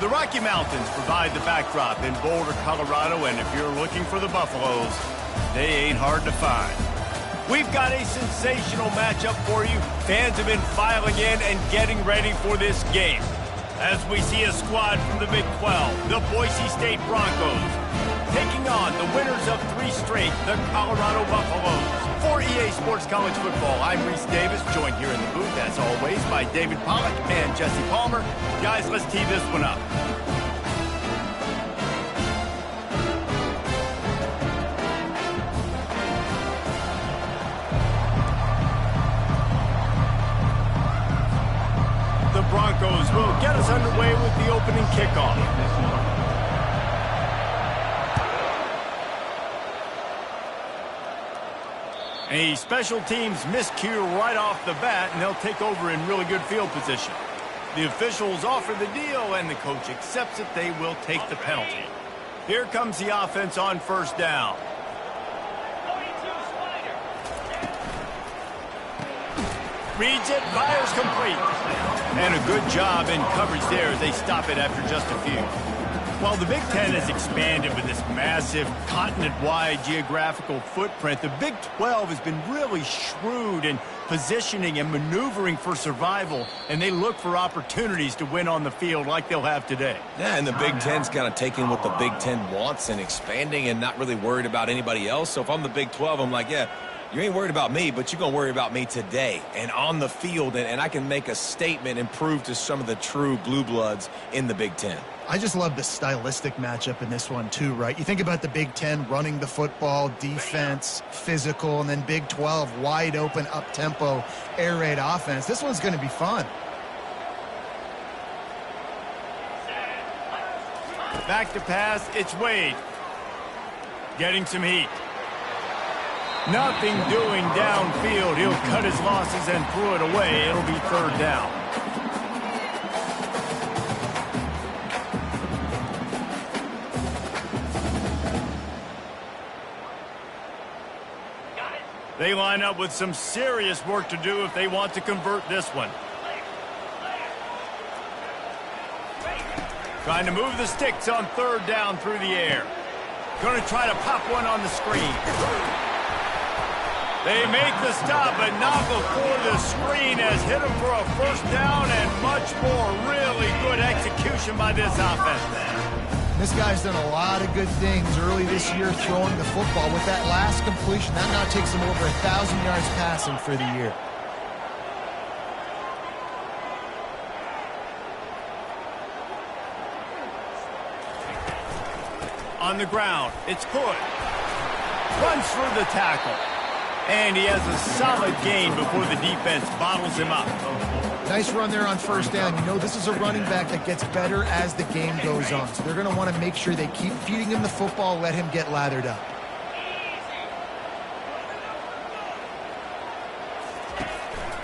The Rocky Mountains provide the backdrop in Boulder, Colorado, and if you're looking for the Buffaloes, they ain't hard to find. We've got a sensational matchup for you. Fans have been filing in and getting ready for this game. As we see a squad from the Big 12, the Boise State Broncos, taking on the winners of 3 straight, the Colorado Buffaloes. For EA Sports College Football, I'm Reese Davis, joined here in the booth, as always, by David Pollack and Jesse Palmer. Guys, let's tee this one up. The Broncos will get us underway with the opening kickoff. A special teams miscue right off the bat, and they'll take over in really good field position. The officials offer the deal, and the coach accepts it. They will take the penalty. Here comes the offense on first down. Reads it, fires complete. And a good job in coverage there as they stop it after just a few. While the Big Ten has expanded with this massive continent-wide geographical footprint, the Big 12 has been really shrewd in positioning and maneuvering for survival, and they look for opportunities to win on the field like they'll have today. Yeah, and the Big Ten's kind of taking what the Big Ten wants and expanding and not really worried about anybody else. So if I'm the Big 12, I'm like, yeah, you ain't worried about me, but you're going to worry about me today and on the field, and I can make a statement and prove to some of the true blue bloods in the Big Ten. I just love the stylistic matchup in this one too, right? You think about the Big Ten running the football, defense, physical, and then Big 12 wide open, up-tempo, air raid offense. This one's going to be fun. Back to pass, it's Wade. Getting some heat. Nothing doing downfield. He'll cut his losses and throw it away. It'll be third down. They line up with some serious work to do if they want to convert this one. Trying to move the sticks on third down through the air. Going to try to pop one on the screen. They make the stop, but not before the screen has hit him for a first down and much more. Really good execution by this offense. This guy's done a lot of good things early this year throwing the football. With that last completion, that now takes him over 1,000 yards passing for the year. On the ground, it's Hood. Runs through the tackle. And he has a solid gain before the defense bottles him up. Nice run there on first down. You know, this is a running back that gets better as the game goes on. So they're going to want to make sure they keep feeding him the football, let him get lathered up.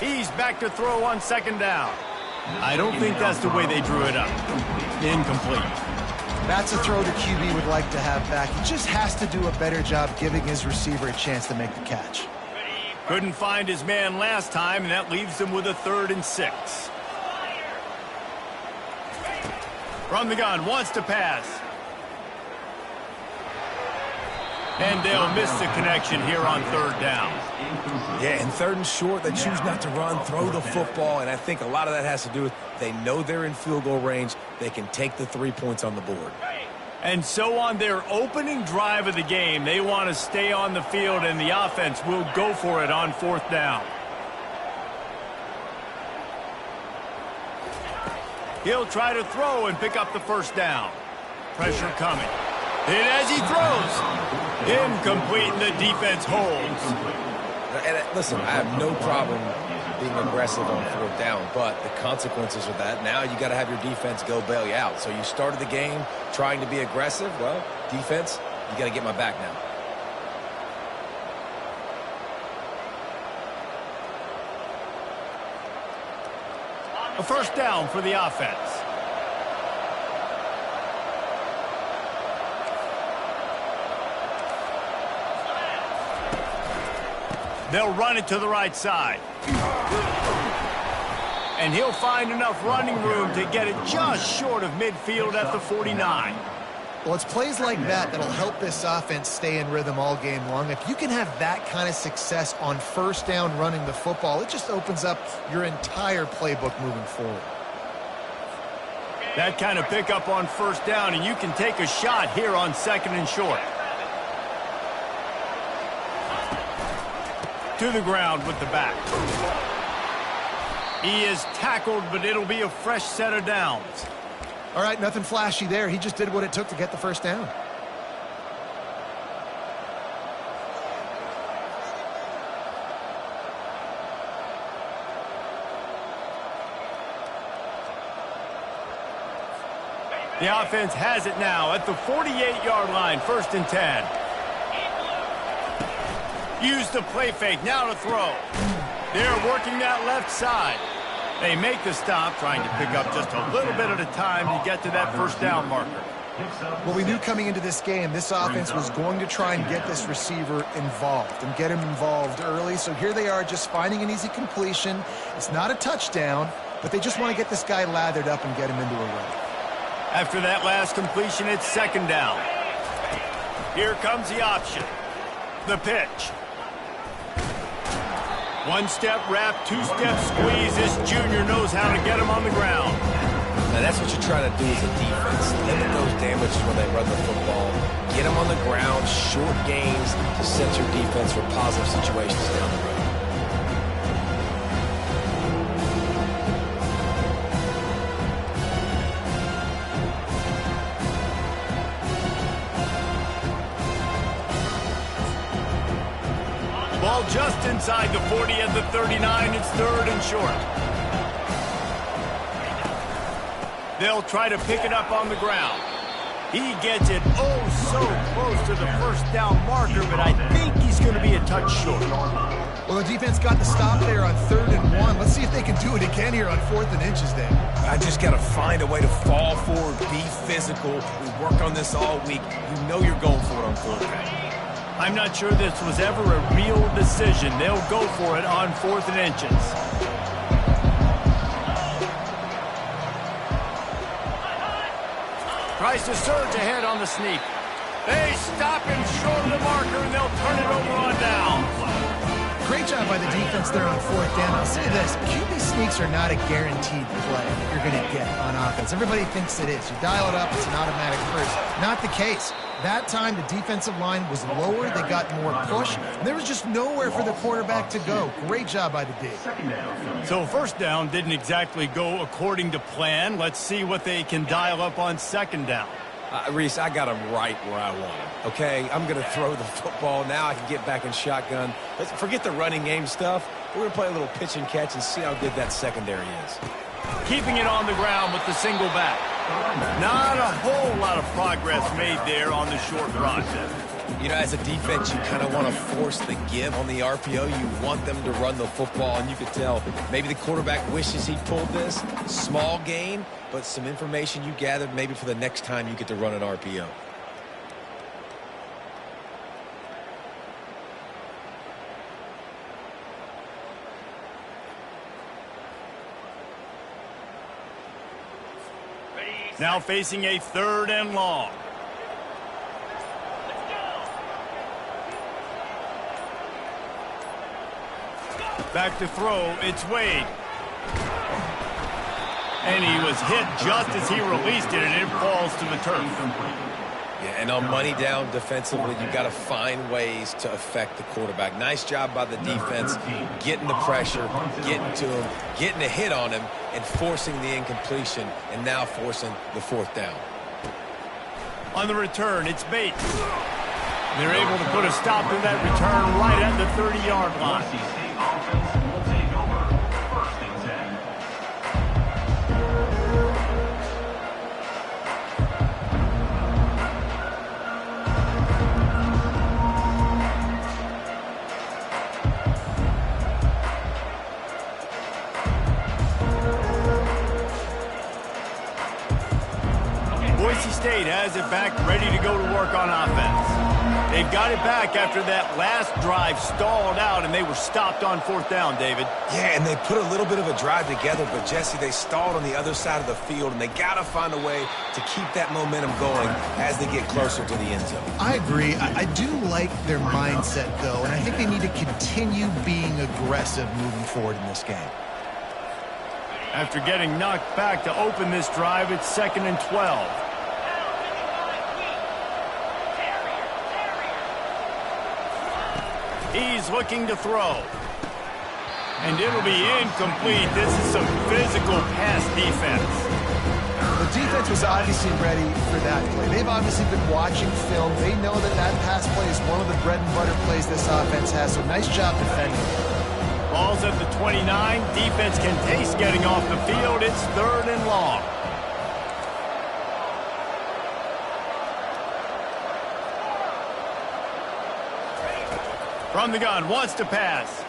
He's back to throw on second down. I don't think that's the way they drew it up. Incomplete. That's a throw the QB would like to have back. He just has to do a better job giving his receiver a chance to make the catch. Couldn't find his man last time, and that leaves him with a 3rd and 6. From the gun, wants to pass. And they'll miss the connection here on third down. Yeah, and 3rd and short, they choose not to run, throw the football, and I think a lot of that has to do with they know they're in field goal range. They can take the 3 points on the board. And so on their opening drive of the game, they want to stay on the field, and the offense will go for it on 4th down. He'll try to throw and pick up the first down. Pressure coming. And as he throws, incomplete, and the defense holds. And listen, I have no problem being aggressive on 4th down, but the consequences of that, now you got to have your defense go bail you out. So you started the game trying to be aggressive. Well, defense, you got to get my back now. A first down for the offense. They'll run it to the right side. And he'll find enough running room to get it just short of midfield at the 49. Well, it's plays like that that'll help this offense stay in rhythm all game long. If you can have that kind of success on first down running the football, it just opens up your entire playbook moving forward. That kind of pickup on first down, and you can take a shot here on 2nd and short. To the ground with the back. He is tackled, but it'll be a fresh set of downs. All right, nothing flashy there. He just did what it took to get the first down. The offense has it now at the 48-yard line, 1st and 10. Use the play fake, now to throw. They're working that left side. They make the stop, trying to pick up just a little bit at a time to get to that first down marker. Well, we knew coming into this game, this offense was going to try and get this receiver involved and get him involved early. So here they are just finding an easy completion. It's not a touchdown, but they just want to get this guy lathered up and get him into a run. After that last completion, it's 2nd down. Here comes the option. The pitch. One-step wrap, two-step squeeze. This junior knows how to get him on the ground. Now, that's what you're trying to do as a defense. Limit those damages when they run the football. Get them on the ground, short gains to set your defense for positive situations down the road. Ball just inside the 40 at the 39. It's 3rd and short. They'll try to pick it up on the ground. He gets it oh so close to the first down marker, but I think he's going to be a touch short. Well, the defense got the stop there on 3rd and 1. Let's see if they can do it again here on 4th and inches, Dave. I just got to find a way to fall forward, be physical. We work on this all week. You know you're going for it on 4th down. I'm not sure this was ever a real decision. They'll go for it on 4th and inches. Tries to surge ahead on the sneak. They stop him short of the marker, and they'll turn it over on down. Great job by the defense there on 4th down. I'll say this, QB sneaks are not a guaranteed play that you're going to get on offense. Everybody thinks it is. You dial it up, it's an automatic first. Not the case. That time, the defensive line was lower. They got more push. There was just nowhere for the quarterback to go. Great job by the D. So 1st down didn't exactly go according to plan. Let's see what they can dial up on 2nd down. Reese, I got him right where I want him, okay? I'm going to throw the football. Now I can get back in shotgun. Let's forget the running game stuff. We're going to play a little pitch and catch and see how good that secondary is. Keeping it on the ground with the single back. Not a whole lot of progress made there on the short run. You know, as a defense, you kind of want to force the give on the RPO. You want them to run the football, and you could tell maybe the quarterback wishes he pulled this. Small gain, but some information you gathered maybe for the next time you get to run an RPO. Now facing a 3rd and long. Back to throw, it's Wade. And he was hit just as he released it, and it falls to the turf. Yeah, and on money down defensively, you've got to find ways to affect the quarterback. Nice job by the defense, getting the pressure, getting to him, getting a hit on him, and forcing the incompletion, and now forcing the 4th down. On the return, it's Bates. They're able to put a stop to that return right at the 30-yard line. Boise State has it back, ready to go to work on offense. They've got it back after that last drive stalled out, and they were stopped on 4th down, David. Yeah, and they put a little bit of a drive together, but, Jesse, they stalled on the other side of the field, and they got to find a way to keep that momentum going as they get closer to the end zone. I agree. I do like their mindset, though, and I think they need to continue being aggressive moving forward in this game. After getting knocked back to open this drive, it's 2nd and 12. He's looking to throw. And it'll be incomplete. This is some physical pass defense. The defense was obviously ready for that play. They've obviously been watching film. They know that that pass play is one of the bread and butter plays this offense has, so nice job defending. Ball's at the 29. Defense can taste getting off the field. It's 3rd and long. From the gun, wants to pass.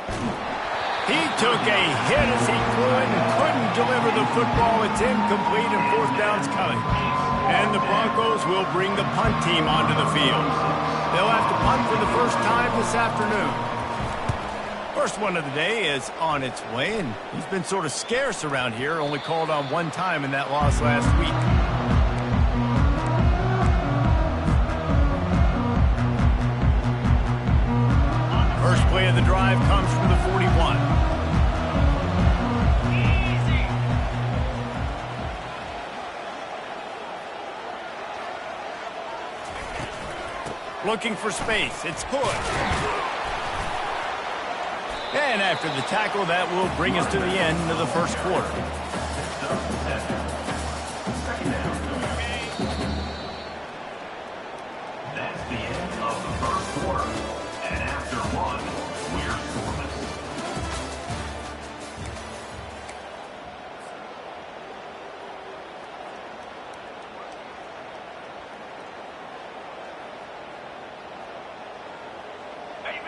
He took a hit as he threw it and couldn't deliver the football. It's incomplete and 4th down's coming. And the Broncos will bring the punt team onto the field. They'll have to punt for the first time this afternoon. First one of the day is on its way, and he's been sort of scarce around here, only called on one time in that loss last week. First play of the drive comes from the 41. Looking for space. It's good. And after the tackle, that will bring us to the end of the first quarter. That's the end of the first quarter. And after one, we're scoreless.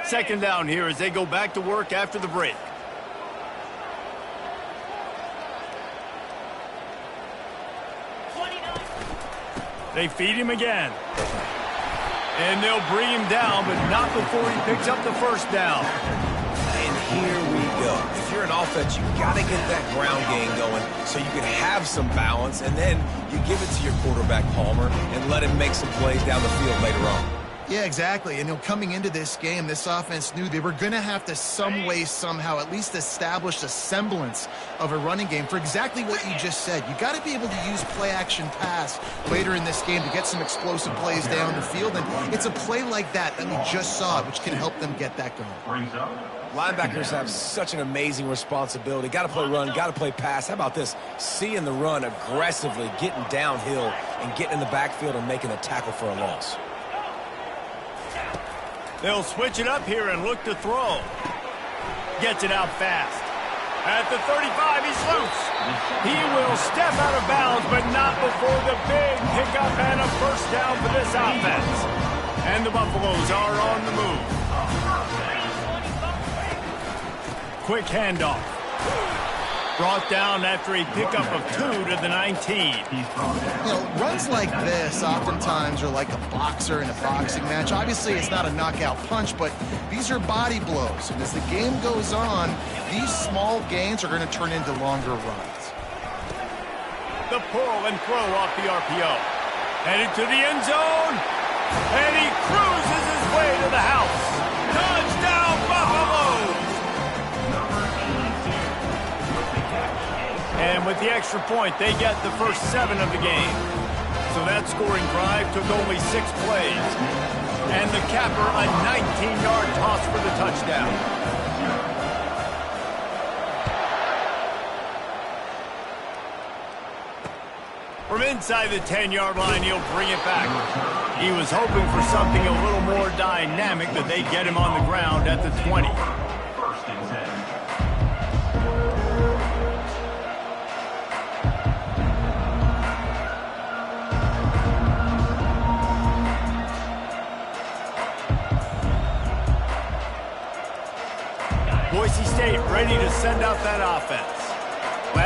Second down here as they go back to work after the break. They feed him again. And they'll bring him down, but not before he picks up the first down. And here we go. If you're an offense, you got to get that ground game going so you can have some balance, and then you give it to your quarterback, Palmer, and let him make some plays down the field later on. Yeah, exactly. And coming into this game, this offense knew they were going to have to some way, somehow, at least establish a semblance of a running game for exactly what you just said. You got to be able to use play-action pass later in this game to get some explosive plays down the field. And it's a play like that that we just saw, which can help them get that going. Linebackers have such an amazing responsibility. Got to play run, got to play pass. How about this? Seeing the run aggressively, getting downhill, and getting in the backfield and making a tackle for a loss. They'll switch it up here and look to throw. Gets it out fast. At the 35, he's loose. He will step out of bounds, but not before the big pickup and a first down for this offense. And the Buffaloes are on the move. Quick handoff. Brought down after a pickup of 2 to the 19. Runs like this oftentimes are like a boxer in a boxing match. Obviously, it's not a knockout punch, but these are body blows. And as the game goes on, these small gains are going to turn into longer runs. The pull and throw off the RPO. Headed to the end zone. And he cruises his way to the house. Touchdown, Buffalo! And with the extra point, they get the first 7 of the game. So that scoring drive took only 6 plays. And the capper, a 19-yard toss for the touchdown. From inside the 10-yard line, he'll bring it back. He was hoping for something a little more dynamic, but they get him on the ground at the 20. First and 10. Boise State ready to send out that offense.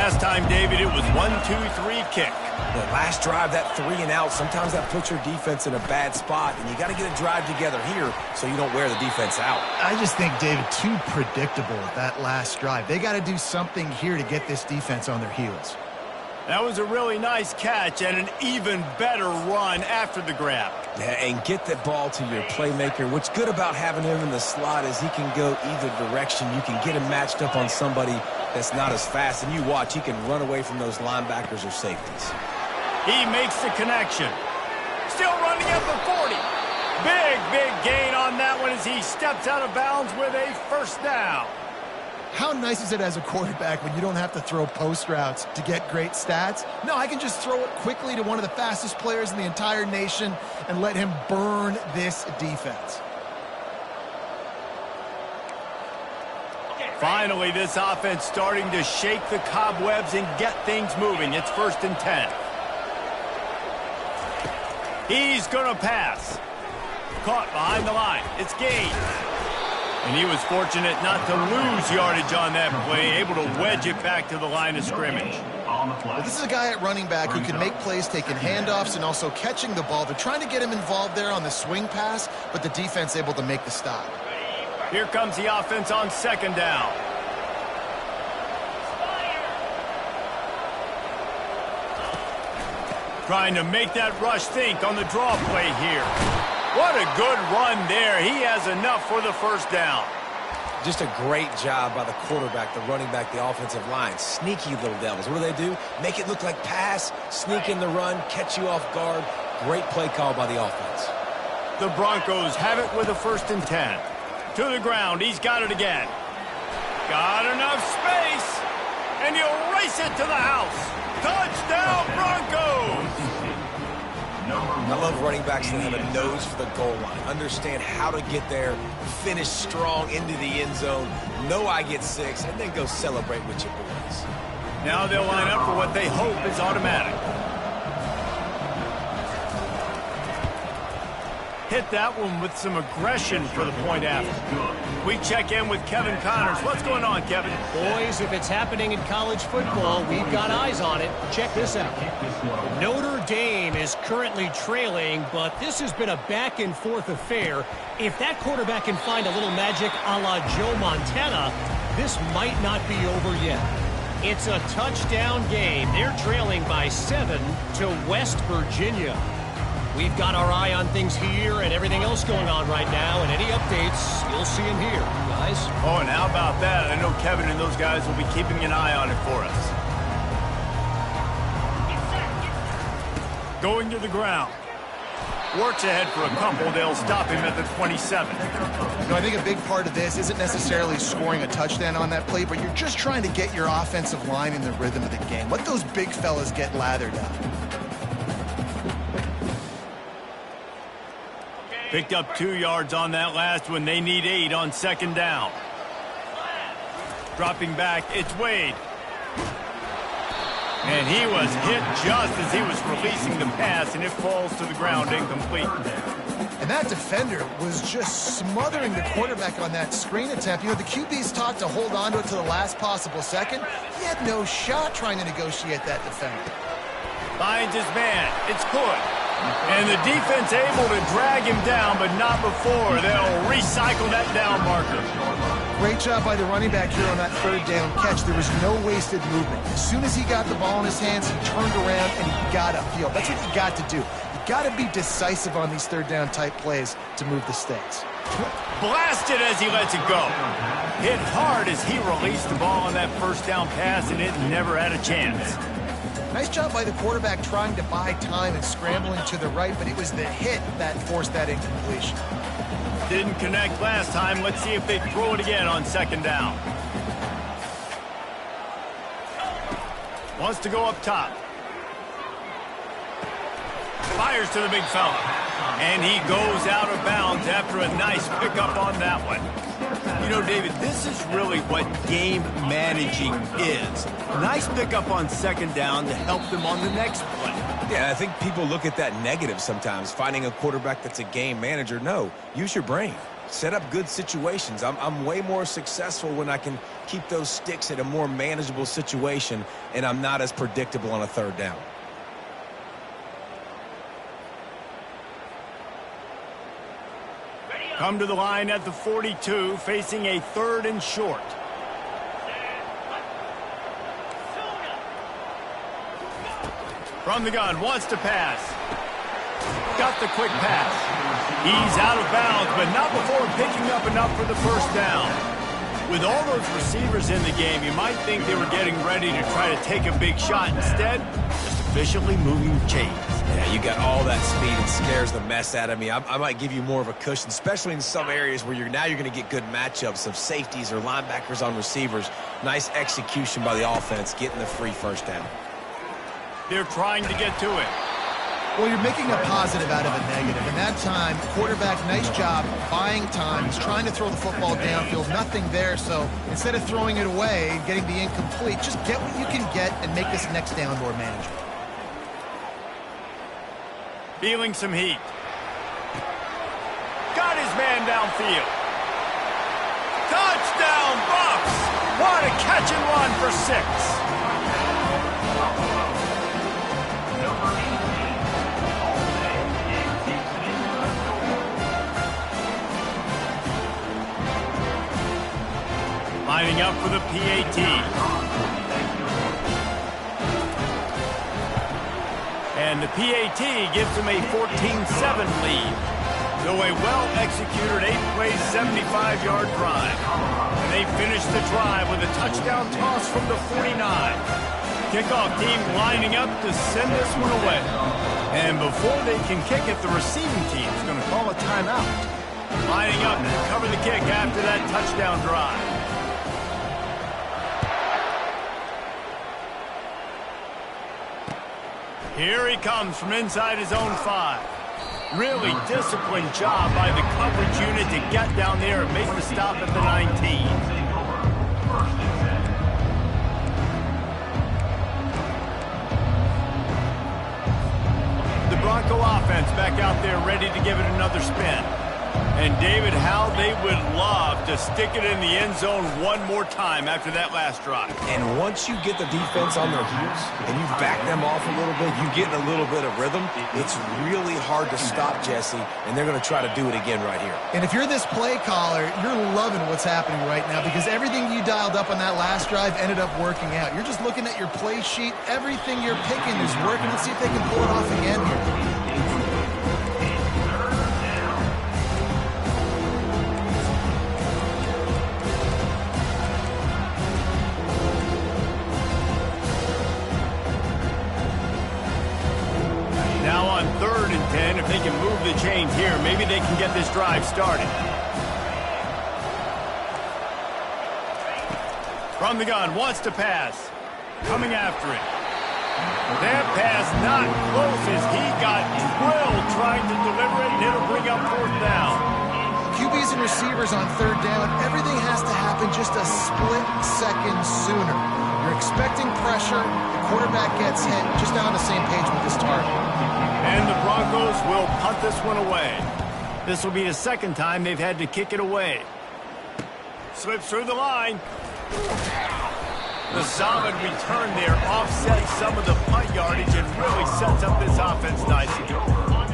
Last time, David, it was 1-2-3 kick. The last drive, that 3 and out, sometimes that puts your defense in a bad spot, and you got to get a drive together here so you don't wear the defense out. I just think, David, too predictable that last drive. They got to do something here to get this defense on their heels. That was a really nice catch and an even better run after the grab. Yeah, and get the ball to your playmaker. What's good about having him in the slot is he can go either direction. You can get him matched up on somebody that's not as fast, and you watch, he can run away from those linebackers or safeties. He makes the connection. Still running at the 40. Big gain on that one as he steps out of bounds with a first down. How nice is it as a quarterback when you don't have to throw post routes to get great stats? No, I can just throw it quickly to one of the fastest players in the entire nation and let him burn this defense. Finally, this offense starting to shake the cobwebs and get things moving. It's 1st and 10. He's going to pass. Caught behind the line. It's gained. And he was fortunate not to lose yardage on that play, able to wedge it back to the line of scrimmage. Well, this is a guy at running back who can make plays taking handoffs and also catching the ball. They're trying to get him involved there on the swing pass, but the defense able to make the stop. Here comes the offense on 2nd down. Trying to make that rush think on the draw play here. What a good run there. He has enough for the first down. Just a great job by the quarterback, the running back, the offensive line. Sneaky little devils. What do? Make it look like pass, sneak in the run, catch you off guard. Great play call by the offense. The Broncos have it with a 1st and 10. To the ground. He's got it again. Got enough space. And he'll race it to the house. Touchdown, Broncos! I love running backs that have a nose for the goal line. Understand how to get there, finish strong into the end zone, know I get 6, and then go celebrate with your boys. Now they'll line up for what they hope is automatic. Hit that one with some aggression for the point after. We check in with Kevin Connors. What's going on, Kevin? Boys, if it's happening in college football, we've got eyes on it. Check this out. Notre Dame is currently trailing, but this has been a back-and-forth affair. If that quarterback can find a little magic a la Joe Montana, this might not be over yet. It's a touchdown game. They're trailing by 7 to West Virginia. We've got our eye on things here and everything else going on right now, and any updates, you'll see them here, guys. Oh, and how about that? I know Kevin and those guys will be keeping an eye on it for us. Going to the ground. Works ahead for a couple. They'll stop him at the 27. I think a big part of this isn't necessarily scoring a touchdown on that play, but you're just trying to get your offensive line in the rhythm of the game. Let those big fellas get lathered up. Picked up 2 yards on that last one. They need 8 on 2nd down. Dropping back, it's Wade. And he was hit just as he was releasing the pass, and it falls to the ground incomplete. And that defender was just smothering the quarterback on that screen attempt. You know, the QB's taught to hold on to it to the last possible second. He had no shot trying to negotiate that defender. Finds his man. It's Hood. And the defense able to drag him down, but not before. They'll recycle that down marker. Great job by the running back here on that 3rd down catch. There was no wasted movement. As soon as he got the ball in his hands, he turned around and he got upfield. That's what you got to do. You got to be decisive on these 3rd down type plays to move the stakes. Blasted as he lets it go. Hit hard as he released the ball on that 1st down pass, and it never had a chance. Nice job by the quarterback trying to buy time and scrambling to the right, but it was the hit that forced that incompletion. Didn't connect last time. Let's see if they throw it again on 2nd down. Wants to go up top. Fires to the big fella. And he goes out of bounds after a nice pickup on that one. You know, David, this is really what game managing is. Nice pickup on 2nd down to help them on the next play. Yeah, I think people look at that negative sometimes, finding a quarterback that's a game manager. No, use your brain. set up good situations. I'm way more successful when I can keep those sticks at a more manageable situation, and I'm not as predictable on a third down. Come to the line at the 42, facing a 3rd and short. From the gun, wants to pass. Got the quick pass. He's out of bounds, but not before picking up enough for the first down. With all those receivers in the game, you might think they were getting ready to try to take a big shot. Instead, just efficiently moving the chains. Yeah, you got all that speed. It scares the mess out of me. I might give you more of a cushion, especially in some areas where you're going to get good matchups of safeties or linebackers on receivers. Nice execution by the offense, getting the free first down. They're trying to get to it. Well, you're making a positive out of a negative. In that time, quarterback, nice job buying time. He's trying to throw the football downfield. Nothing there, so instead of throwing it away, getting the incomplete, just get what you can get and make this next down more manageable. Feeling some heat. Got his man downfield. Touchdown, Bucs! What a catch and run for 6. Lining up for the PAT. And the PAT gives them a 14-7 lead. So a well-executed 8-play, 75-yard drive. And they finish the drive with a touchdown toss from the 49. Kickoff team lining up to send this one away. And before they can kick it, the receiving team is going to call a timeout. Lining up to cover the kick after that touchdown drive. Here he comes from inside his own 5. Really disciplined job by the coverage unit to get down there and make the stop at the 19. The Bronco offense back out there ready to give it another spin. And David, how they would love to stick it in the end zone one more time after that last drive. And once you get the defense on their heels and you back them off a little bit, you get in a little bit of rhythm, it's really hard to stop, Jesse, and they're going to try to do it again right here. And if you're this play caller, you're loving what's happening right now because everything you dialed up on that last drive ended up working out. You're just looking at your play sheet. Everything you're picking is working. Let's see if they can pull it off again here. If they can move the chains here, maybe they can get this drive started. From the gun, wants to pass. Coming after it. That pass not close as he got drilled trying to deliver it, and it'll bring up 4th down. QBs and receivers on 3rd down, everything has to happen just a split second sooner. You're expecting pressure, the quarterback gets hit, just not on the same page with his target. And the Broncos will punt this one away. This will be the 2nd time they've had to kick it away. Slips through the line. The solid return there offsets some of the punt yardage and really sets up this offense nicely.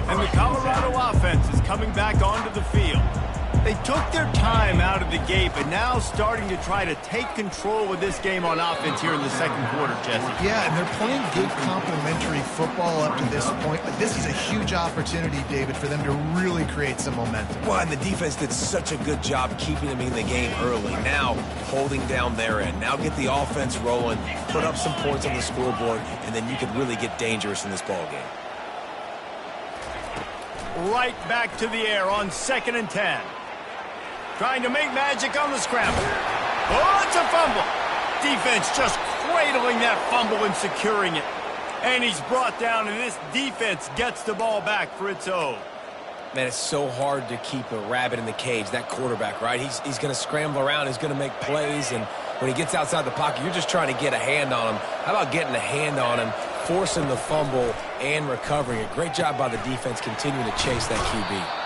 And the Colorado offense is coming back onto the field. They took their time out of the gate, but now starting to try to take control of this game on offense here in the 2nd quarter, Jesse. Yeah, and they're playing good complementary football up to this point. But this is a huge opportunity, David, for them to really create some momentum. Well, and the defense did such a good job keeping them in the game early. Now, holding down their end. Now get the offense rolling, put up some points on the scoreboard, and then you could really get dangerous in this ball game. Right back to the air on 2nd and 10. Trying to make magic on the scramble. Oh, it's a fumble. Defense just cradling that fumble and securing it. And he's brought down, and this defense gets the ball back for its own. Man, it's so hard to keep a rabbit in the cage, that quarterback, right? He's going to scramble around. He's going to make plays, and when he gets outside the pocket, you're just trying to get a hand on him. How about getting a hand on him, forcing the fumble, and recovering it? Great job by the defense continuing to chase that QB.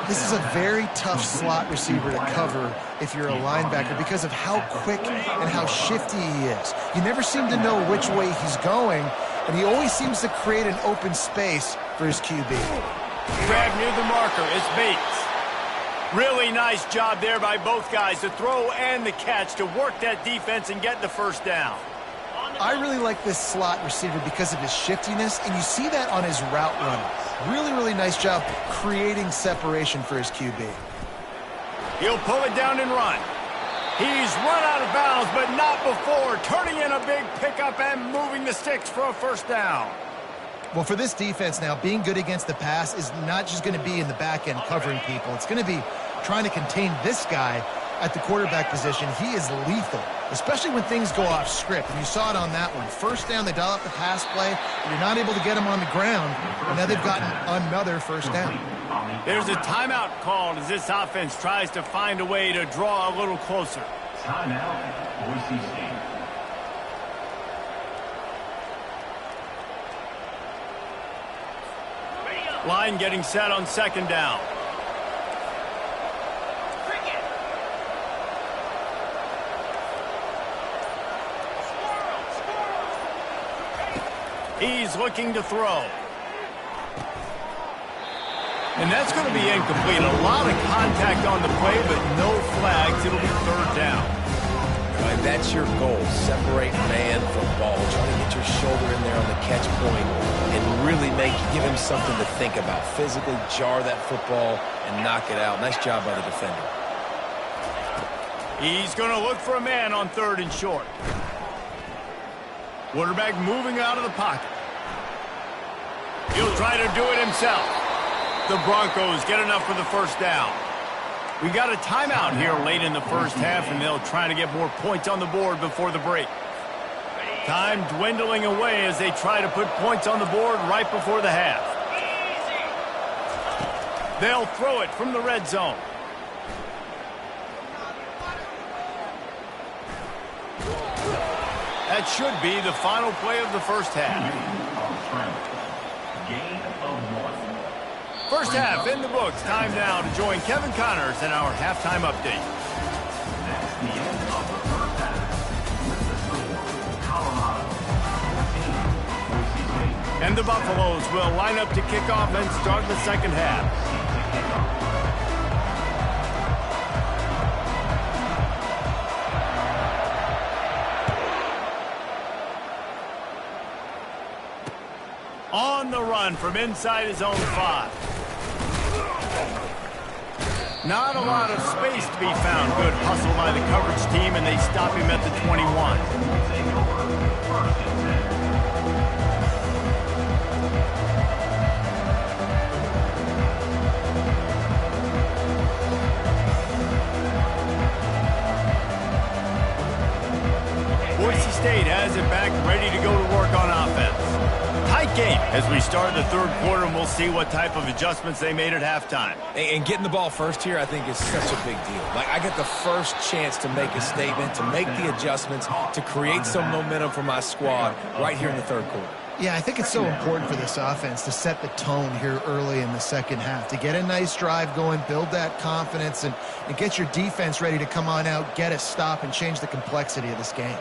This is a very tough slot receiver to cover if you're a linebacker because of how quick and how shifty he is. You never seem to know which way he's going, and he always seems to create an open space for his QB. Grab near the marker. It's Bates. Really nice job there by both guys, the throw and the catch, to work that defense and get the first down. I really like this slot receiver because of his shiftiness, and you see that on his route running. Really, really nice job creating separation for his QB. He'll pull it down and run. He's run out of bounds, but not before turning in a big pickup and moving the sticks for a first down. Well, for this defense now, being good against the pass is not just going to be in the back end covering people. It's going to be trying to contain this guy at the quarterback position. He is lethal, especially when things go off script. And you saw it on that one. First down, they dial up the pass play. You're not able to get him on the ground, and now they've gotten another first down. There's a timeout called as this offense tries to find a way to draw a little closer. Timeout, Boise State. Line getting set on second down. He's looking to throw. And that's going to be incomplete. A lot of contact on the play, but no flags. It'll be third down. Right, that's your goal. Separate man from ball. Try to get your shoulder in there on the catch point and really give him something to think about. Physically jar that football and knock it out. Nice job by the defender. He's going to look for a man on third and short. Quarterback moving out of the pocket. He'll try to do it himself. The Broncos get enough for the first down. We got a timeout here late in the first half, and they'll try to get more points on the board before the break. Time dwindling away as they try to put points on the board right before the half. They'll throw it from the red zone. That should be the final play of the first half. First half in the books. Time now to join Kevin Connors in our halftime update. That's the end of the first half. With the score, Colorado 14, Boise State. And the Buffaloes will line up to kick off and start the second half. On the run from inside his own 5. Not a lot of space to be found. Good hustle by the coverage team, and they stop him at the 21. Boise State has it back, ready to go to work on offense. Tight game as we start the third quarter, and we'll see what type of adjustments they made at halftime. And getting the ball first here, I think, is such a big deal. Like, I get the first chance to make a statement, to make the adjustments, to create some momentum for my squad right here in the third quarter. Yeah, I think it's so important for this offense to set the tone here early in the second half, to get a nice drive going, build that confidence, and get your defense ready to come on out, get a stop, and change the complexity of this game.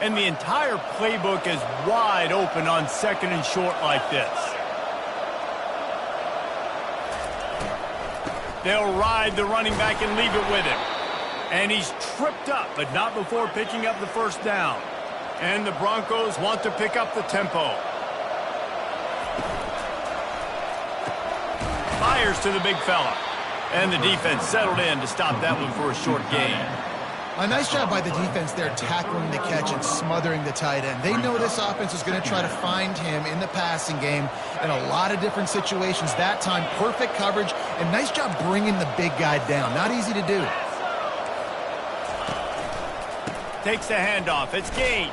And the entire playbook is wide open on second and short like this. They'll ride the running back and leave it with him. And he's tripped up, but not before picking up the first down. And the Broncos want to pick up the tempo. Fires to the big fella. And the defense settled in to stop that one for a short gain. A nice job by the defense there, tackling the catch and smothering the tight end. They know this offense is going to try to find him in the passing game in a lot of different situations. That time, perfect coverage, and nice job bringing the big guy down. Not easy to do. Takes the handoff. It's Gaines.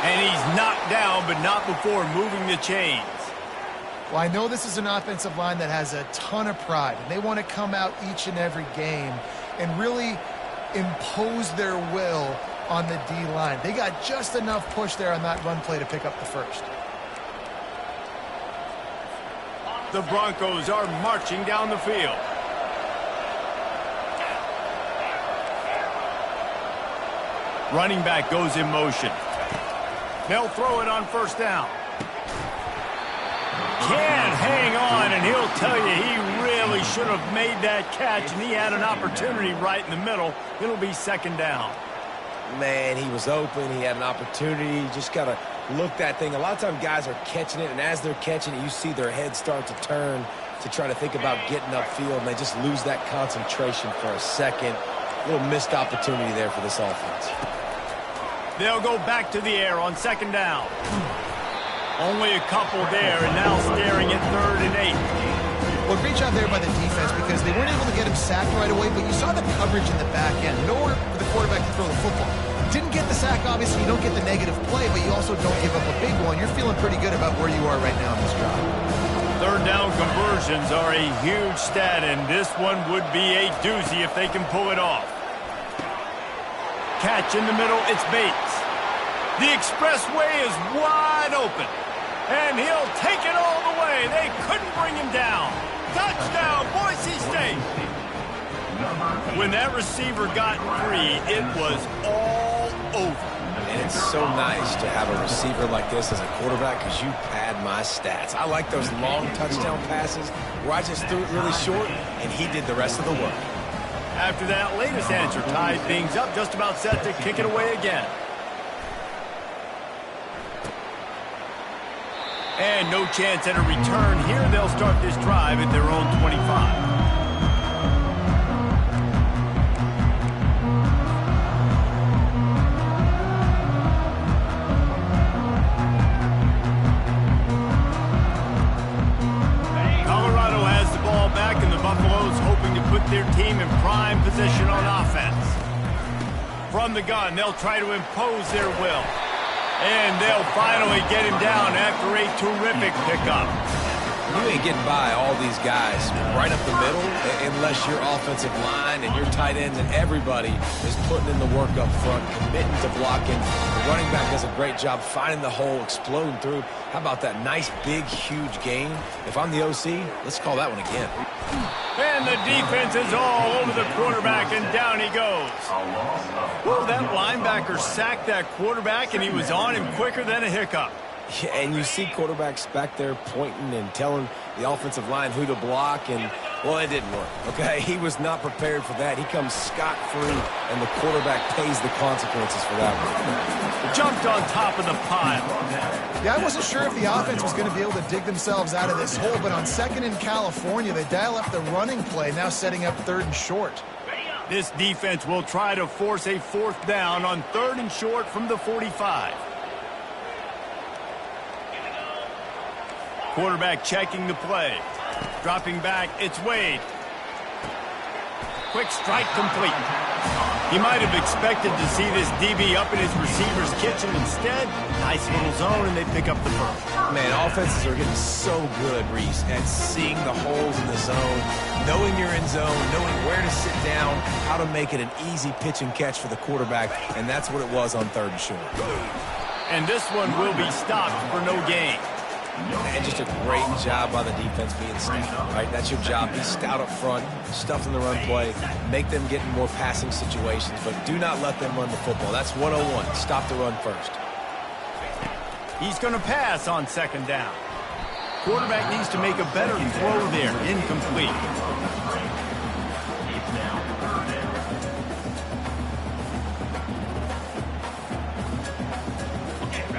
And he's knocked down, but not before moving the chains. Well, I know this is an offensive line that has a ton of pride, and they want to come out each and every game and really impose their will on the D-line. They got just enough push there on that run play to pick up the first. The Broncos are marching down the field. Running back goes in motion. They'll throw it on first down. Can't hang on, and he'll tell you he really should have made that catch, and he had an opportunity right in the middle. It'll be second down. Man, he was open. He had an opportunity. You just got to look that thing. A lot of times guys are catching it, and as they're catching it, you see their head start to turn to try to think about getting upfield, and they just lose that concentration for a second. A little missed opportunity there for this offense. They'll go back to the air on second down. Only a couple there, and now staring at 3rd and 8. Well, great job there by the defense because they weren't able to get him sacked right away, but you saw the coverage in the back end. Nowhere for the quarterback to throw the football. Didn't get the sack, obviously. You don't get the negative play, but you also don't give up a big one. You're feeling pretty good about where you are right now in this drive. 3rd down conversions are a huge stat, and this one would be a doozy if they can pull it off. Catch in the middle, it's Bates. The expressway is wide open, and he'll take it all the way. They couldn't bring him down. Touchdown, Boise State. When that receiver got free, it was all over. And it's so nice to have a receiver like this as a quarterback because you pad my stats. I like those long touchdown passes where I just threw it really short, and he did the rest of the work. After that latest answer tied things up, just about set to kick it away again. And no chance at a return here. They'll start this drive at their own 25. Colorado has the ball back, and the Buffaloes hoping to put their team in prime position on offense. From the gun, they'll try to impose their will. And they'll finally get him down after a terrific pickup. You ain't getting by all these guys right up the middle unless your offensive line and your tight ends and everybody is putting in the work up front, committing to blocking. The running back does a great job finding the hole, exploding through. How about that nice, big, huge gain? If I'm the OC, let's call that one again. And the defense is all over the quarterback, and down he goes. Well, that linebacker sacked that quarterback, and he was on him quicker than a hiccup. Yeah, and you see quarterbacks back there pointing and telling the offensive line who to block, and, well, it didn't work, okay? He was not prepared for that. He comes scot-free, and the quarterback pays the consequences for that one. Jumped on top of the pile. Yeah, I wasn't sure if the offense was going to be able to dig themselves out of this hole, but on 2nd in California, they dial up the running play, now setting up 3rd and short. This defense will try to force a 4th down on 3rd and short from the 45. Quarterback checking the play. Dropping back, it's Wade. Quick strike complete. He might have expected to see this DB up in his receiver's kitchen. Instead, nice little zone, and they pick up the first. Man, offenses are getting so good, Reese, at seeing the holes in the zone, knowing you're in zone, knowing where to sit down, how to make it an easy pitch and catch for the quarterback, and that's what it was on 3rd and short. And this one will be stopped for no gain. And just a great job by the defense being stout, right? That's your job. Be stout up front, stuff in the run play, make them get in more passing situations, but do not let them run the football. That's 101. Stop the run first. He's going to pass on 2nd down. Quarterback needs to make a better throw there. Incomplete.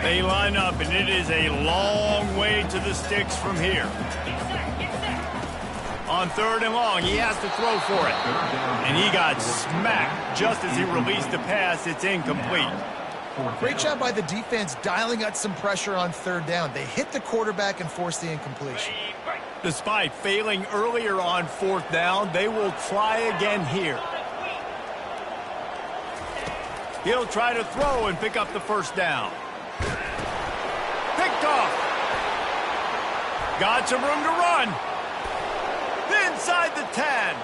They line up, and it is a long way to the sticks from here. On 3rd and long, he has to throw for it. And he got smacked just as he released the pass. It's incomplete. Great job by the defense dialing up some pressure on 3rd down. They hit the quarterback and forced the incompletion. Despite failing earlier on 4th down, they will try again here. He'll try to throw and pick up the 1st down. Picked off. Got some room to run. Inside the 10.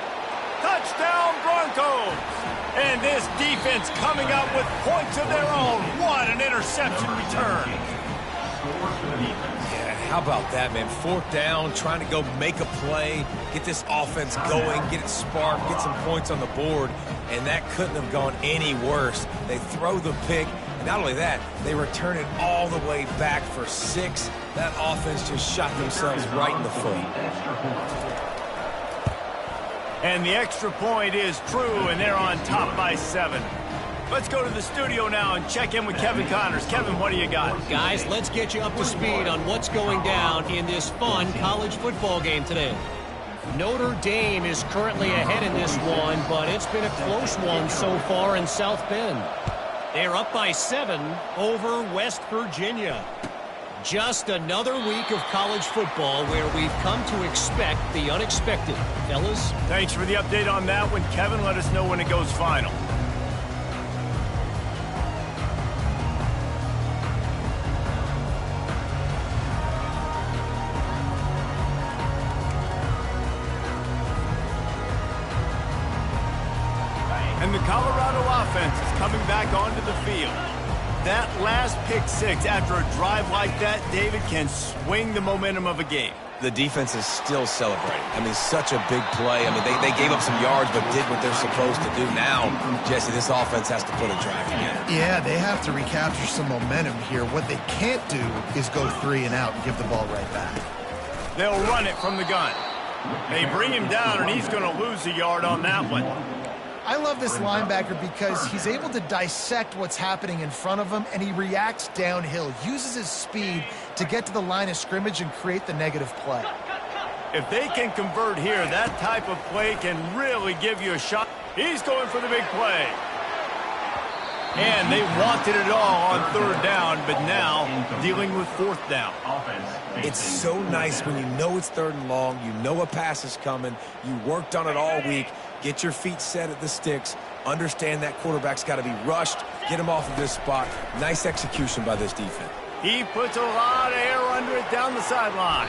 Touchdown, Broncos. And this defense coming up with points of their own. What an interception return. Yeah, how about that, man? 4th down, trying to go make a play, get this offense going, get it sparked, get some points on the board, and that couldn't have gone any worse. They throw the pick, and not only that, they return it all the way back for 6. That offense just shot themselves right in the foot. And the extra point is true, and they're on top by 7. Let's go to the studio now and check in with Kevin Connors. Kevin, what do you got? Guys, let's get you up to speed on what's going down in this fun college football game today. Notre Dame is currently ahead in this one, but it's been a close one so far in South Bend. They're up by 7 over West Virginia. Just another week of college football where we've come to expect the unexpected. Fellas? Thanks for the update on that one, Kevin. Let us know when it goes final. And the Colorado offense is coming back onto the field. That last pick 6 after a drive like that, David, can swing the momentum of a game. The defense is still celebrating. I mean, such a big play. I mean, they gave up some yards but did what they're supposed to do. Now, Jesse, this offense has to put a drive together. Yeah, they have to recapture some momentum here. What they can't do is go 3 and out and give the ball right back. They'll run it from the gun. They bring him down, and he's going to lose a yard on that one. I love this linebacker because he's able to dissect what's happening in front of him, and he reacts downhill, uses his speed to get to the line of scrimmage and create the negative play. If they can convert here, that type of play can really give you a shot. He's going for the big play. And they wanted it all on 3rd down, but now dealing with 4th down. It's so nice when you know it's 3rd and long, you know a pass is coming, you worked on it all week, get your feet set at the sticks, understand that quarterback's got to be rushed, get him off of this spot. Nice execution by this defense. He puts a lot of air under it down the sideline.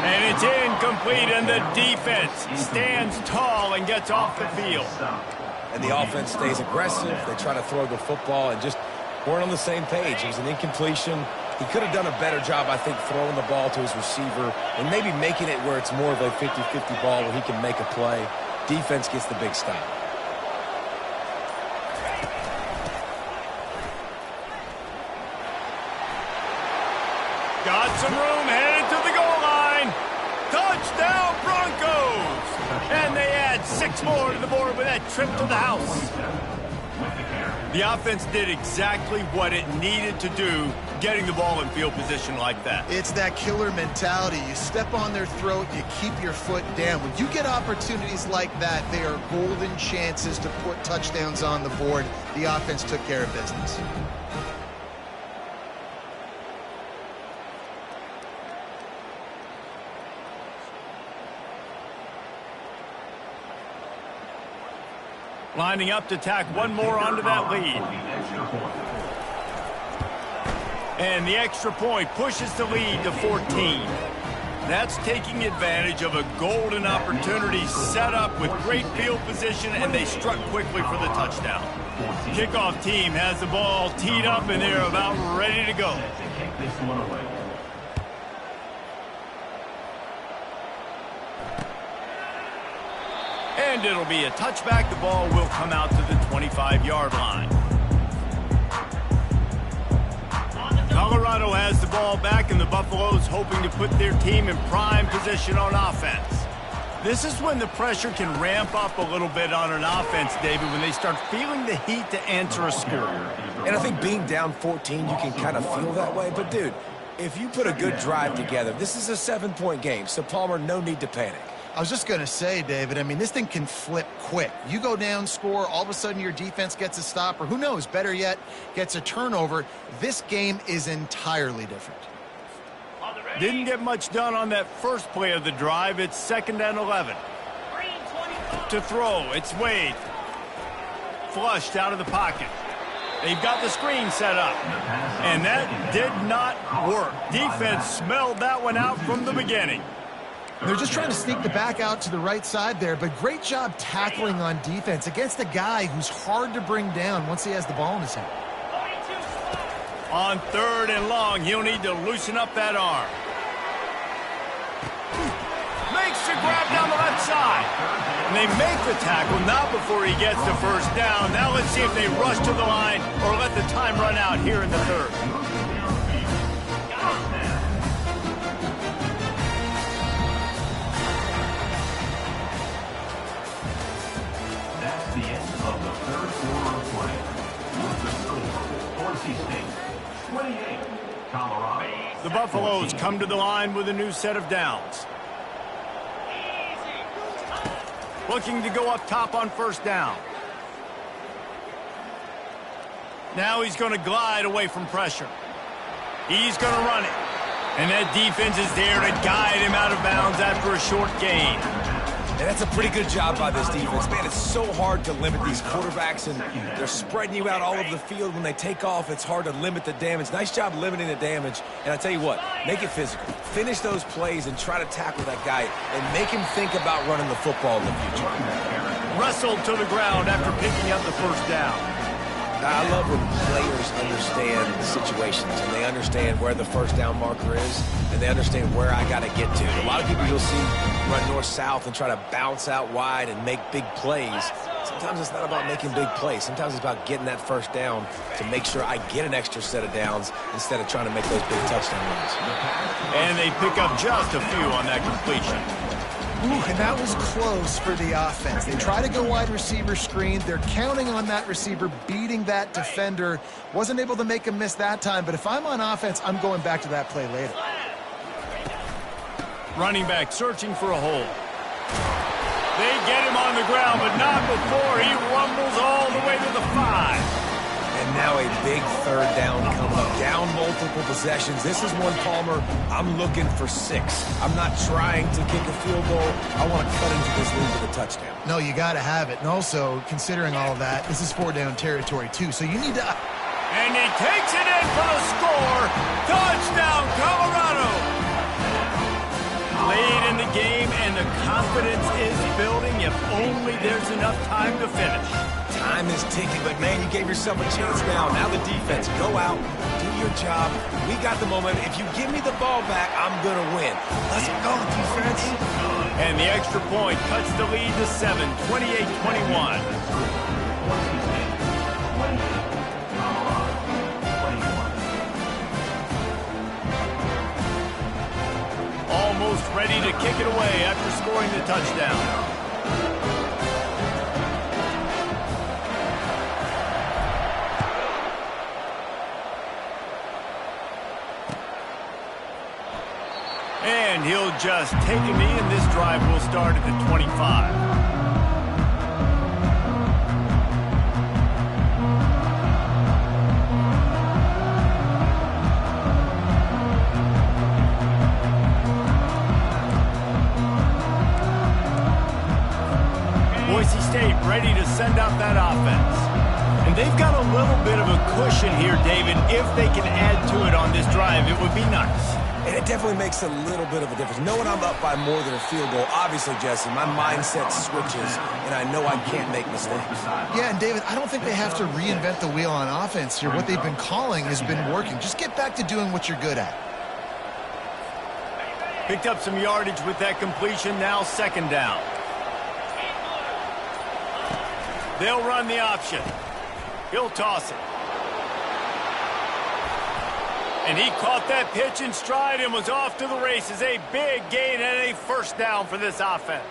And it's incomplete, and the defense stands tall and gets off the field. And the offense stays aggressive. They try to throw the football and just weren't on the same page. It was an incompletion. He could have done a better job, I think, throwing the ball to his receiver and maybe making it where it's more of a 50-50 ball where he can make a play. Defense gets the big stop. Got some room, headed to the goal line. Touchdown, Broncos! And they add 6 more to the board with that trip to the house. The offense did exactly what it needed to do, getting the ball in field position like that. It's that killer mentality. You step on their throat, you keep your foot down. When you get opportunities like that, they are golden chances to put touchdowns on the board. The offense took care of business. Lining up to tack one more onto that lead. And the extra point pushes the lead to 14. That's taking advantage of a golden opportunity set up with great field position, and they struck quickly for the touchdown. Kickoff team has the ball teed up, and they're about ready to go. And it'll be a touchback. The ball will come out to the 25-yard line. Colorado has the ball back, and the Buffaloes hoping to put their team in prime position on offense. This is when the pressure can ramp up a little bit on an offense, David, when they start feeling the heat to answer a score. And I think being down 14, you can kind of feel that way. But, dude, if you put a good drive together, this is a 7-point game. So, Palmer, no need to panic. I was just going to say, David, I mean, this thing can flip quick. You go down, score, all of a sudden your defense gets a stop, or who knows, better yet, gets a turnover. This game is entirely different. Didn't get much done on that first play of the drive. It's 2nd and 11. To throw, it's Wade. Flushed out of the pocket. They've got the screen set up. And that did not work. Defense smelled that one out from the beginning. They're just trying to sneak the back out to the right side there, but great job tackling on defense against a guy who's hard to bring down once he has the ball in his hand. On 3rd and long, he'll need to loosen up that arm. Makes the grab down the left side. And they make the tackle, not before he gets the first down. Now let's see if they rush to the line or let the time run out here in the 3rd. That's the end of the 3rd quarter of play. With the score, Boise State 28, Colorado. The Buffaloes come to the line with a new set of downs. Looking to go up top on 1st down. Now he's going to glide away from pressure. He's going to run it. And that defense is there to guide him out of bounds after a short gain. And that's a pretty good job by this defense. Man, it's so hard to limit these quarterbacks, and they're spreading you out all over the field. When they take off, it's hard to limit the damage. Nice job limiting the damage. And I tell you what, make it physical. Finish those plays and try to tackle that guy and make him think about running the football in the future. Wrestled to the ground after picking up the 1st down. I love when players understand the situations and they understand where the 1st down marker is and they understand where I got to get to. A lot of people you'll see run north-south and try to bounce out wide and make big plays. Sometimes it's not about making big plays. Sometimes it's about getting that 1st down to make sure I get an extra set of downs instead of trying to make those big touchdown runs. And they pick up just a few on that completion. Ooh, and that was close for the offense. They try to go wide receiver screen. They're counting on that receiver beating that defender. Wasn't able to make him miss that time, but if I'm on offense, I'm going back to that play later. Running back searching for a hole. They get him on the ground, but not before he rumbles all the way to the 5. And now a big 3rd down coming up. Down multiple possessions. This is one, Palmer, I'm looking for 6. I'm not trying to kick a field goal. I want to cut into this lead with a touchdown. No, you got to have it. And also, considering all of that, this is 4-down territory, too. So you need to... And he takes it in for the score. Touchdown, Colorado. Late in the game, and the confidence is building if only there's enough time to finish. Time is ticking, but man, you gave yourself a chance now. Now the defense, go out, do your job. We got the momentum. If you give me the ball back, I'm going to win. Let's go, defense. And the extra point cuts the lead to 7, 28-21. Almost ready to kick it away after scoring the touchdown. And he'll just take a knee, and this drive will start at the 25. Boise State ready to send out that offense. And they've got a little bit of a cushion here, David. If they can add to it on this drive, it would be nice. And it definitely makes a little bit of a difference. Knowing I'm up by more than a field goal, obviously, Jesse, my mindset switches, and I know I can't make mistakes. Yeah, and David, I don't think they have to reinvent the wheel on offense here. What they've been calling has been working. Just get back to doing what you're good at. Picked up some yardage with that completion. Now 2nd down. They'll run the option. He'll toss it. And he caught that pitch in stride and was off to the races. A big gain and a 1st down for this offense.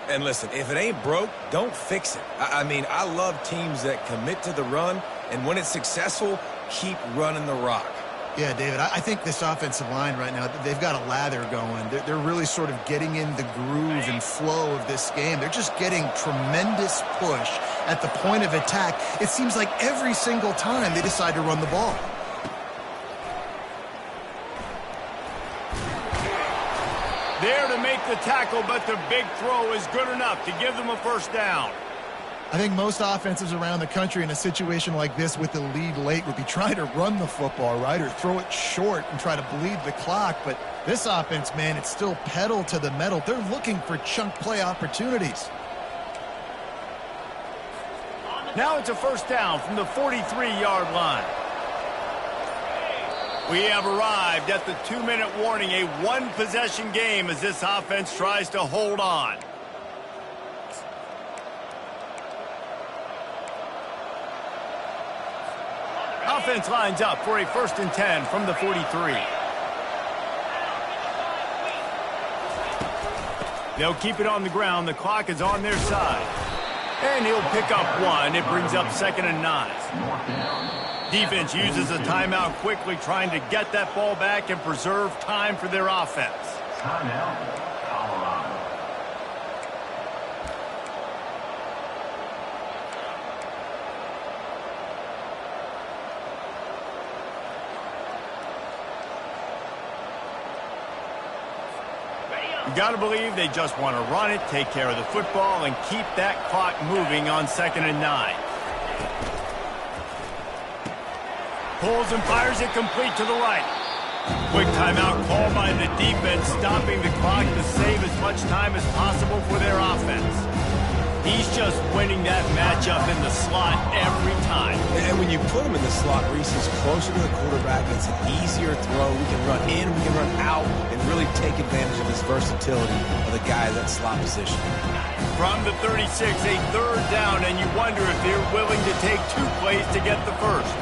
And listen, if it ain't broke, don't fix it. I mean, I love teams that commit to the run, and when it's successful, keep running the rock. Yeah, David, I think this offensive line right now, they've got a lather going. They're really sort of getting in the groove and flow of this game. They're just getting tremendous push at the point of attack. It seems like every single time they decide to run the ball. There to make the tackle, but the big throw is good enough to give them a 1st down. I think most offenses around the country in a situation like this with the lead late would be trying to run the football, right, or throw it short and try to bleed the clock. But this offense, man, it's still pedal to the metal. They're looking for chunk play opportunities. Now it's a first down from the 43-yard line. We have arrived at the 2-minute warning, a one-possession game as this offense tries to hold on. Offense lines up for a 1st and 10 from the 43. They'll keep it on the ground. The clock is on their side. And he'll pick up one. It brings up 2nd and 9. Defense uses a timeout quickly, trying to get that ball back and preserve time for their offense. Timeout, Colorado. You got to believe they just want to run it, take care of the football, and keep that clock moving on 2nd and 9. Pulls and fires it complete to the right. Quick timeout called by the defense, stopping the clock to save as much time as possible for their offense. He's just winning that matchup in the slot every time. And when you put him in the slot, Reese is closer to the quarterback. It's an easier throw. We can run in, we can run out, and really take advantage of his versatility of the guy in that slot position. From the 36, a 3rd down, and you wonder if they're willing to take 2 plays to get the first.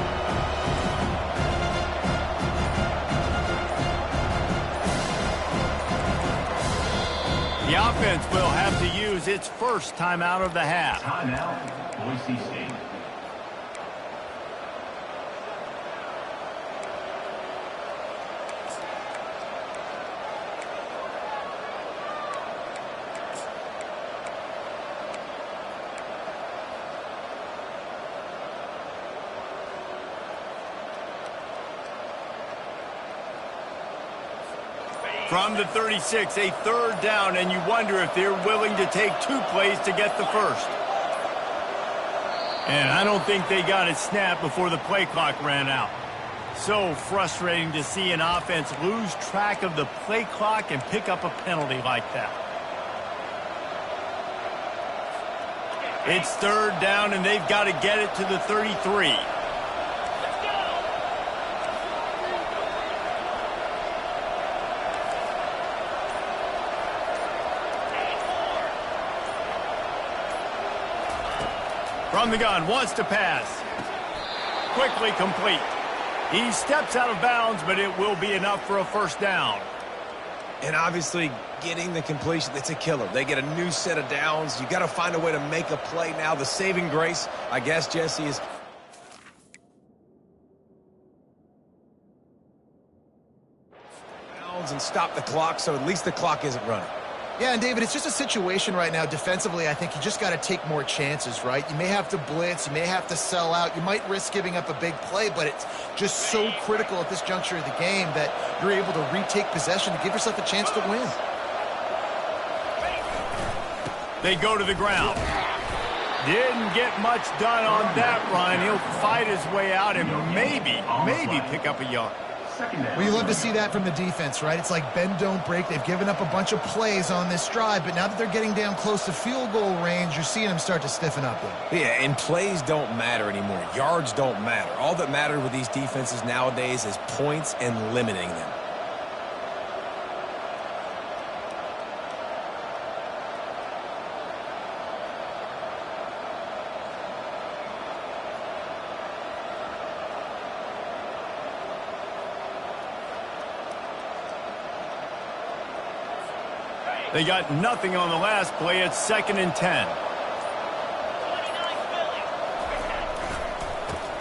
The offense will have to use its first timeout of the half. Timeout, Boise State. From the 36, a 3rd down, and you wonder if they're willing to take 2 plays to get the first. And I don't think they got it snapped before the play clock ran out. So frustrating to see an offense lose track of the play clock and pick up a penalty like that. It's 3rd down, and they've got to get it to the 33. From the gun, wants to pass. Quickly complete. He steps out of bounds, but it will be enough for a 1st down. And obviously, getting the completion, it's a killer. They get a new set of downs. You got to find a way to make a play now. The saving grace, I guess, Jesse, is downs and stop the clock, so at least the clock isn't running. Yeah, and David, it's just a situation right now defensively. I think you just got to take more chances, right? You may have to blitz, you may have to sell out, you might risk giving up a big play, but it's just so critical at this juncture of the game that you're able to retake possession to give yourself a chance to win. They go to the ground. Didn't get much done on that run. He'll fight his way out and maybe pick up a yard. Well, you love to see that from the defense, right? It's like bend, don't break. They've given up a bunch of plays on this drive, but now that they're getting down close to field goal range, you're seeing them start to stiffen up there. Yeah, and plays don't matter anymore. Yards don't matter. All that matters with these defenses nowadays is points and limiting them. They got nothing on the last play. It's 2nd and 10.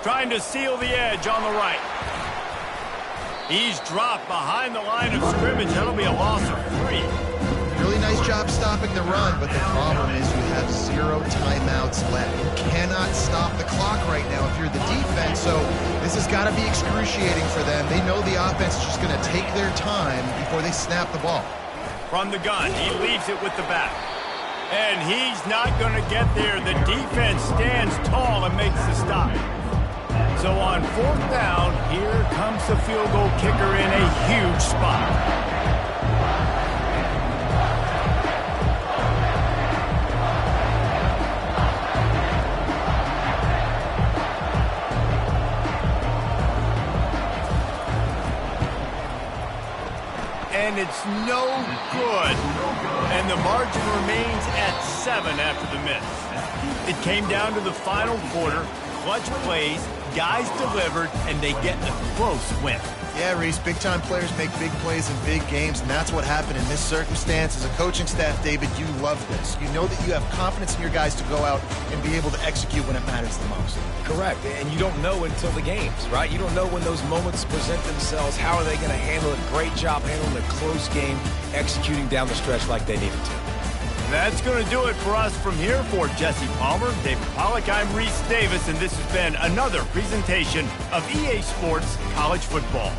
Trying to seal the edge on the right. He's dropped behind the line of scrimmage. That'll be a loss of 3. Really nice job stopping the run, but the problem is you have 0 timeouts left. You cannot stop the clock right now if you're the defense, so this has got to be excruciating for them. They know the offense is just going to take their time before they snap the ball. From the gun, he leaves it with the back. And he's not going to get there. The defense stands tall and makes the stop. So on 4th down, here comes the field goal kicker in a huge spot. And it's no good. And the margin remains at 7 after the miss. It came down to the final quarter. Clutch plays, guys delivered, and they get a close win. Yeah, Reese, big-time players make big plays in big games, and that's what happened in this circumstance. As a coaching staff, David, you love this. You know that you have confidence in your guys to go out and be able to execute when it matters the most. Correct, and you don't know until the games, right? You don't know when those moments present themselves. How are they going to handle it? Great job handling a close game, executing down the stretch like they needed to. That's going to do it for us from here. For Jesse Palmer, David Pollack, I'm Reese Davis, and this has been another presentation of EA Sports College Football.